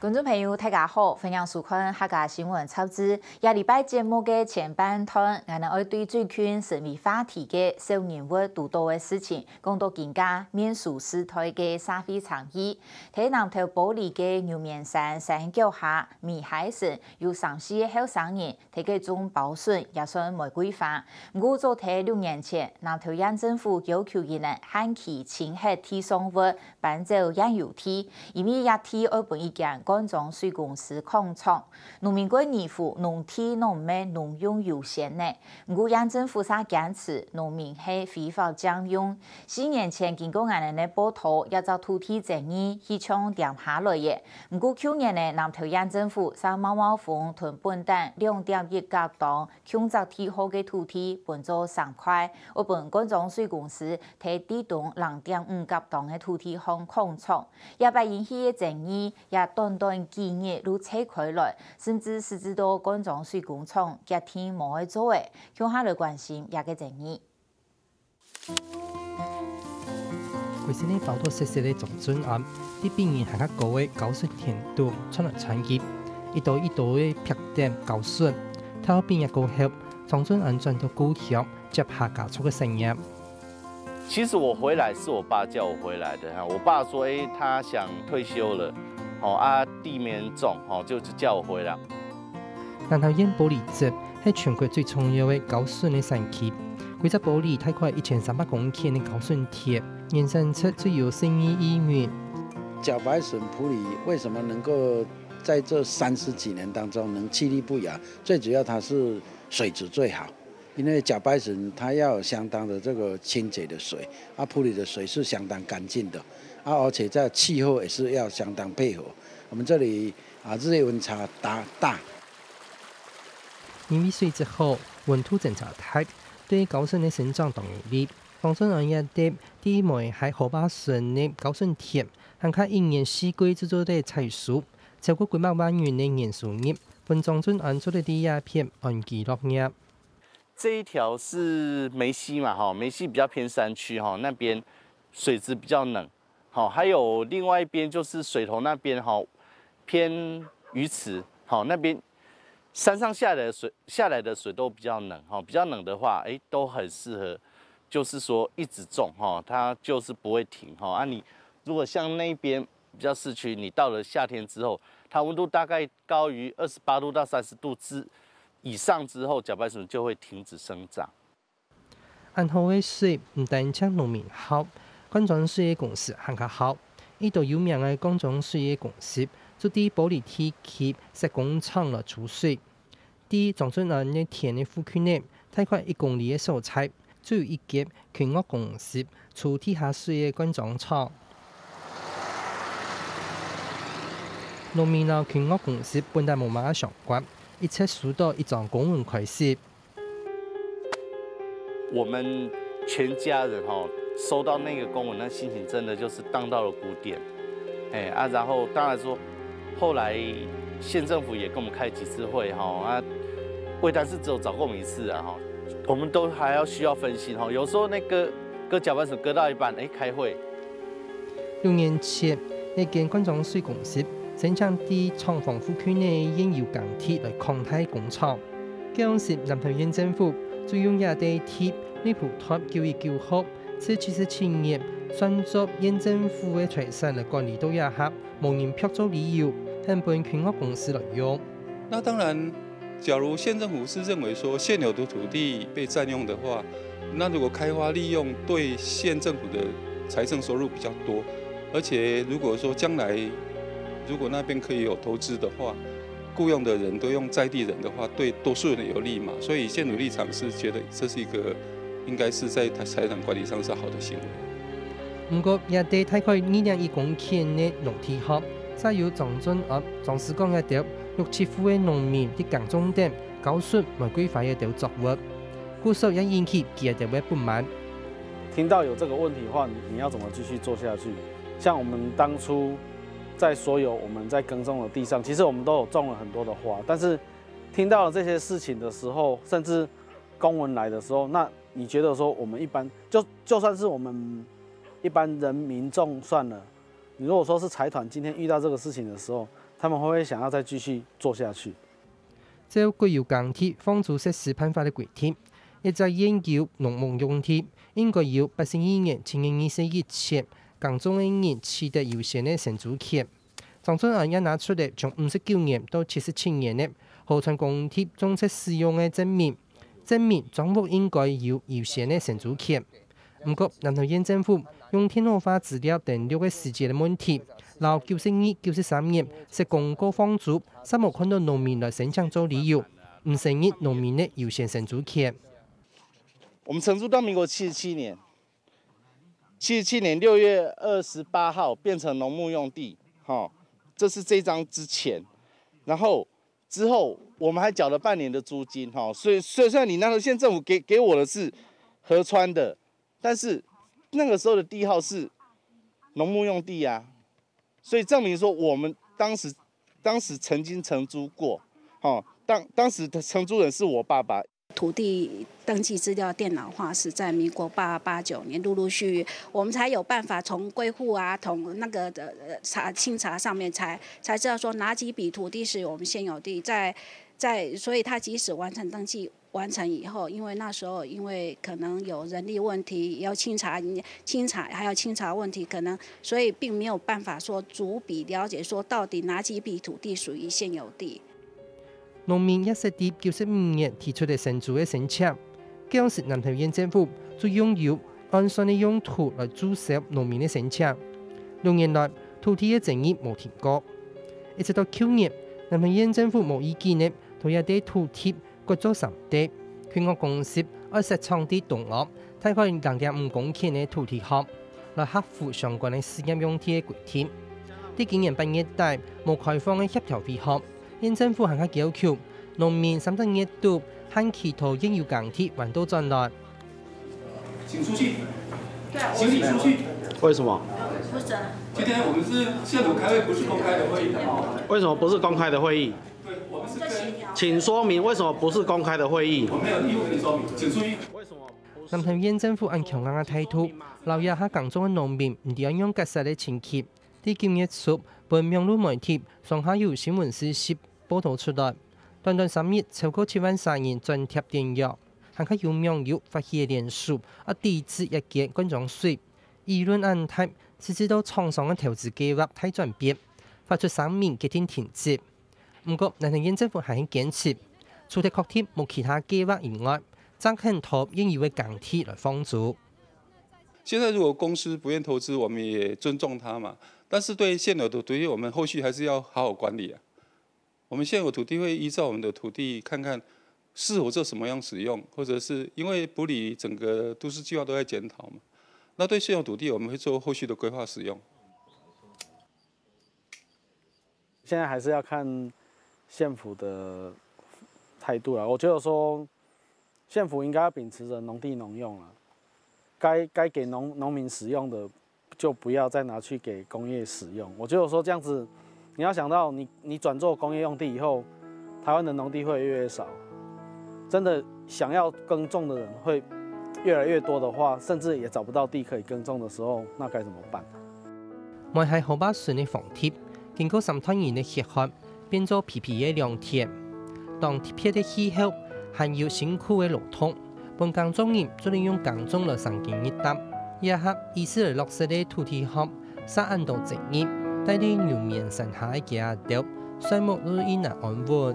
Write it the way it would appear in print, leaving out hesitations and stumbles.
观众朋友，大家好，欢迎收看客家新闻插枝。下礼拜节目的前半段，我们会对最近社会话题的少年活督导的事情，讲到更加免俗时代的社会倡议。喺南投埔里的牛面山山脚下，米海城有34个后生人，喺个种包笋也算玫瑰花。我早喺6年前，南投县政府要求伊人限期清黑地上物搬走养油梯，因为一梯二本一件。观众水公司抗创，农民国年户农地农民农用优先呢。我县政府啥坚持农民系非法占用。4年前经过俺人的报道，一遭土地争议去抢点下来嘅。我去年呢，南投县政府啥毛毛风屯本等2.1甲档抢走地后嘅土地分做3块，我本观众水公司提地动2.5甲档嘅土地向抗创，也被引起嘅争议也短几日都拆开来，甚至是知道观众水工厂隔天冇去做诶，向下来关心也个争议。为先呢包多细细的总准案，啲边缘行较高嘅90田度出来产业，一道嘅撇点90，睇边一高协总准案转到高协接下加速嘅生意。其实我回来是我爸叫我回来的，我爸说，他想退休了。地面重，就叫我回来。南投县埔里镇係全國最重要嘅高笋嘅山區，規則埔里大概1300公頃嘅高笋田，延伸出最有生意意願。茭白笋埔里為什麼能夠在這30幾年當中能屹立不搖？最主要它是水質最好，因為茭白笋它要有相當的這個清潔的水，埔里的水是相當乾淨的。而且在氣候也是要相當配合。我們這裡日夜溫差大。因為水質好，溫度正常低，對高笋嘅生長當有利。當中人一啲啲梅喺河壩笋嘅高笋田，行卡1年4季製作嘅菜蔬，超過幾百萬元嘅年收入。本莊准按做的第一片按記錄業。這一條是梅溪嘛，梅溪比較偏山區，那邊水質比較冷。還有另外一邊就是水頭那邊，偏魚池，那邊山上下來的水都比較冷，比較冷的話，都很適合，就是說一直種，它就是不會停，你如果像那邊比較市區，你到了夏天之後，它溫度大概高於28度到30度以上之後，茭白笋就會停止生長。按好嘅水唔但將農民好。觀眾水嘅公司行較好，呢度有名嘅觀眾水嘅公司，就啲埔里地區石工廠來儲水。啲莊准案嘅田嘅附近呢，大概1公里嘅所在，就有一間權惡公司儲地下水嘅觀眾廠。農民同權惡公司本來冇乜相關，一切數到一張公文開始。我們全家人收到那個公文，那心情真的就是盪到了谷點，然後當然說，後來縣政府也跟我們開幾次會，會但是只有找過我們一次我們都還要需要分析，有時候那個割茭白笋割到一半，開會。6年前，那間觀眾水公司生產啲廠房附近嘅煙油鋼鐵來擴大工廠，當時南投縣政府就用一地鐵呢鋪托叫好。這77年選作縣政府嘅財產嚟管理到一下，無人票做理由，向本權惡公司來用。那當然，假如縣政府是認為說現有的土地被佔用的話，那如果開發利用對縣政府的財政收入比較多，而且如果說將來如果那邊可以有投資的話，僱用的人都用在地人的話，對多數人有利嘛。所以縣府立場是覺得這是一個。應該是在財產管理上是好的行為。不過，一地大概2.1公頃嘅農地殼，再有莊准案，總是講一條6-7戶嘅農民啲耕種點高笋玫瑰花嘅條作物，故受也引起佢哋嘅不滿。聽到有這個問題的話，你要怎麼繼續做下去？像我們當初在所有我們在耕種的地上，其實我們都有種了很多的花，但是聽到了這些事情的時候，甚至公文來的時候，那你覺得說我們一般就算是我們一般人民眾算了，你如果說是財團今天遇到這個事情的時候，他们会不会想要再继续做下去？照具有钢铁放逐设施判法的规定，一在研究农牧用地，应该要82年7月24日前，耕种的人取得优先的承租权。长春案也拿出来从59年到77年的河川公铁种植使用的证明庄户应该有优先的承租权。不过，南投县政府用天后化资料登录的时间的问题，到92、93年是公告放逐，三无看到农民来申请做理由，唔承认农民的优先承租权。我们承租到民国77年，77年6月28号变成农牧用地，这是这张之前，然后之后我们还缴了半年的租金，所以虽然你南投县政府给我的是河川的，但是那个时候的地号是农牧用地啊，所以证明说我们当时曾经承租过，当时的承租人是我爸爸。土地登记资料电脑化是在民国89年陆续，我们才有办法从归户啊，从那个清查上面才知道说哪几笔土地是我们现有地，所以他即使完成登记完成以后，因为那时候因为可能有人力问题，要清查还要清查问题，可能所以并没有办法说逐笔了解说到底哪几笔土地属于现有地。农民一直伫95年提出的承租的申请，当时南投县政府就拥有按算的用途来注销农民的申请。6年来，土地的争议无停过，一直到去年，南投县政府无意见的，同一地土地割做3地，全国公司按实场地动额，大概2.5公顷的土地项，来克服相关的私业用地的规定。喺今年8月底，无开放的协调会议。县政府还较要求农民3月度和其他应有钢铁还都转来，请出去，请你出去。为什么？不是。今天我们是县府开会，不是公开的会议。为什么不是公开的会议？对，我们是跟。请说明为什么不是公开的会议？我没有义务跟你说明，请出去。为什么？南投县政府按强硬的态度，留下下耕种的农民唔點樣結實的前期。喺9月初，本網絡媒體上下游新聞消息報導出來，短3日超過7萬3人轉貼電郵，還有網友發起連署，抵制一件冠狀稅。輿論安泰，直至到廠商嘅投資計劃太轉變，發出聲明決定停止。不過，南投縣政府還係堅持，除咗確定冇其他計劃以外，將很多應有嘅鋼鐵來放逐。現在如果公司不願投資，我們也尊重他嘛。但是對現有的土地，我們後續還是要好好管理啊。我們現有土地會依照我們的土地，看看適合做什麼樣使用，或者是因為埔里整個都市計劃都在檢討嘛。那對現有土地，我們會做後續的規劃使用。現在還是要看縣府的態度啦。我覺得說，縣府應該要秉持着農地農用啦，該給農民使用的，就不要再拿去給工業使用。我覺得說這樣子，你要想到你轉做工業用地以後，台灣的農地會越來越少，真的想要耕種的人會越來越多的話，甚至也找不到地可以耕種的時候，那該怎麼辦？我係河北省的房貼，經過3團員的協合，變做皮皮嘅良田。當貼片的氣候含有辛苦的勞動，本耕種人就利用耕種來生計一擔。一刻以色列落實的土地項，沙安道正義，帶領牛面山下嘅家島，雙目日益難安穩。